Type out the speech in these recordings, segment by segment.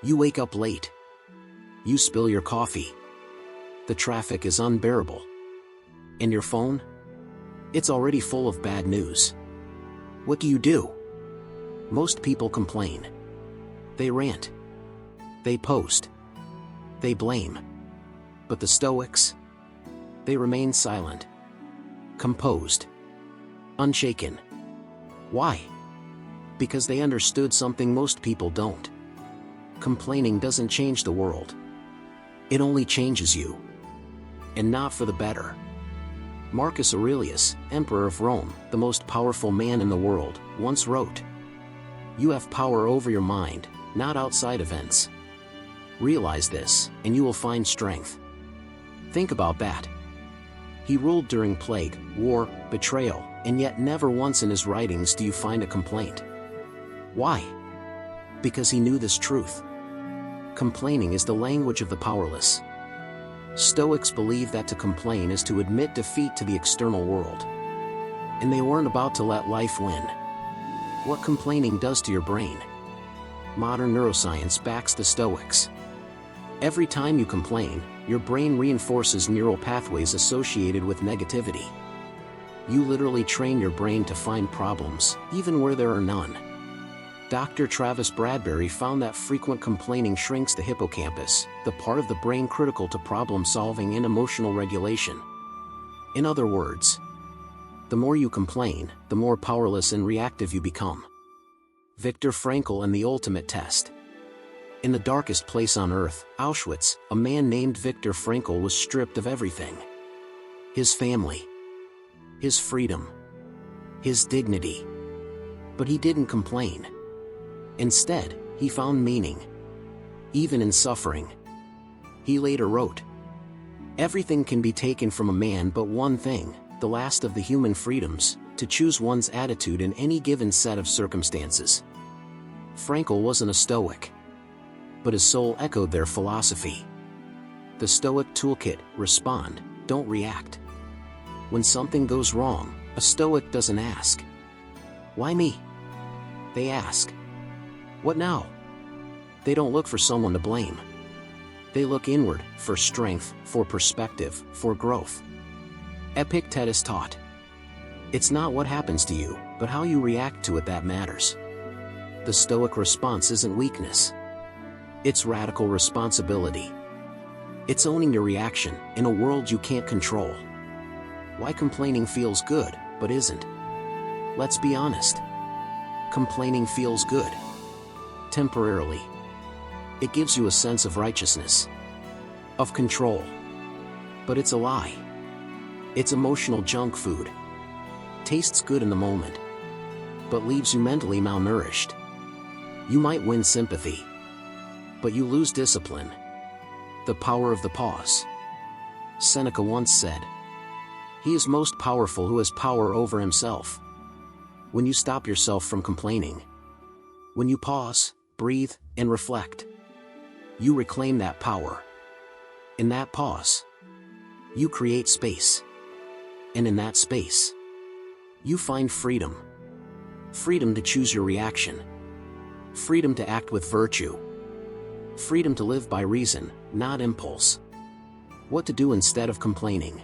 You wake up late. You spill your coffee. The traffic is unbearable. And your phone? It's already full of bad news. What do? Most people complain. They rant. They post. They blame. But the Stoics? They remain silent. Composed. Unshaken. Why? Because they understood something most people don't. Complaining doesn't change the world. It only changes you. And not for the better. Marcus Aurelius, Emperor of Rome, the most powerful man in the world, once wrote, "You have power over your mind, not outside events. Realize this, and you will find strength." Think about that. He ruled during plague, war, betrayal, and yet never once in his writings do you find a complaint. Why? Because he knew this truth. Complaining is the language of the powerless. Stoics believe that to complain is to admit defeat to the external world. And they weren't about to let life win. What complaining does to your brain? Modern neuroscience backs the Stoics. Every time you complain, your brain reinforces neural pathways associated with negativity. You literally train your brain to find problems, even where there are none. Dr. Travis Bradbury found that frequent complaining shrinks the hippocampus, the part of the brain critical to problem-solving and emotional regulation. In other words, the more you complain, the more powerless and reactive you become. Viktor Frankl and the ultimate test. In the darkest place on earth, Auschwitz, a man named Viktor Frankl was stripped of everything. His family. His freedom. His dignity. But he didn't complain. Instead, he found meaning. Even in suffering. He later wrote, "Everything can be taken from a man but one thing, the last of the human freedoms, to choose one's attitude in any given set of circumstances." Frankl wasn't a Stoic. But his soul echoed their philosophy. The Stoic toolkit: respond, don't react. When something goes wrong, a Stoic doesn't ask, "Why me?" They ask, "What now?" They don't look for someone to blame. They look inward, for strength, for perspective, for growth. Epictetus taught, "It's not what happens to you, but how you react to it that matters." The Stoic response isn't weakness. It's radical responsibility. It's owning your reaction in a world you can't control. Why complaining feels good, but isn't? Let's be honest. Complaining feels good. Temporarily. It gives you a sense of righteousness. Of control. But it's a lie. It's emotional junk food. Tastes good in the moment. But leaves you mentally malnourished. You might win sympathy. But you lose discipline. The power of the pause. Seneca once said, "He is most powerful who has power over himself." When you stop yourself from complaining, when you pause, breathe, and reflect, you reclaim that power. In that pause, you create space. And in that space, you find freedom. Freedom to choose your reaction. Freedom to act with virtue. Freedom to live by reason, not impulse. What to do instead of complaining?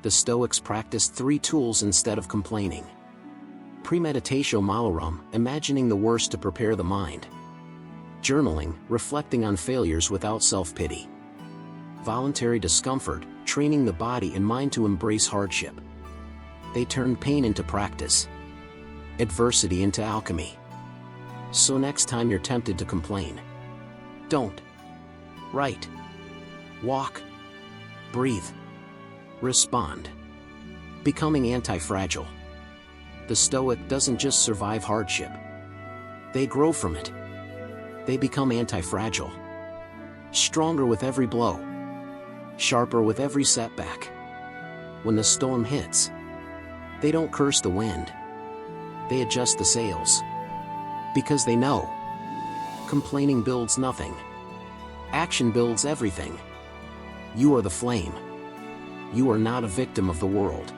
The Stoics practiced 3 tools instead of complaining. Premeditatio malorum, imagining the worst to prepare the mind. Journaling, reflecting on failures without self-pity. Voluntary discomfort, training the body and mind to embrace hardship. They turned pain into practice. Adversity into alchemy. So next time you're tempted to complain, don't. Write. Walk. Breathe. Respond. Becoming antifragile. The Stoic doesn't just survive hardship. They grow from it. They become antifragile. Stronger with every blow. Sharper with every setback. When the storm hits, they don't curse the wind. They adjust the sails. Because they know, complaining builds nothing. Action builds everything. You are the flame. You are not a victim of the world.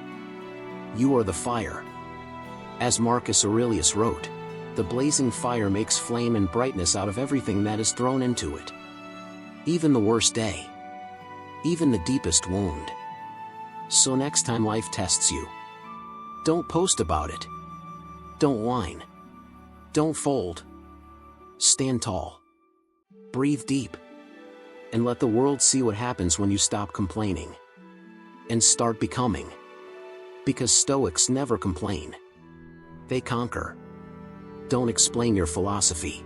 You are the fire. As Marcus Aurelius wrote, The blazing fire makes flame and brightness out of everything that is thrown into it. Even the worst day. Even the deepest wound. So next time life tests you, don't post about it. Don't whine. Don't fold. Stand tall. Breathe deep. And let the world see what happens when you stop complaining. And start becoming. Because Stoics never complain. They conquer. Don't explain your philosophy.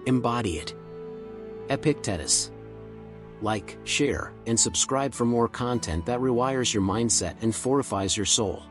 Embody it. Epictetus. Like, share, and subscribe for more content that rewires your mindset and fortifies your soul.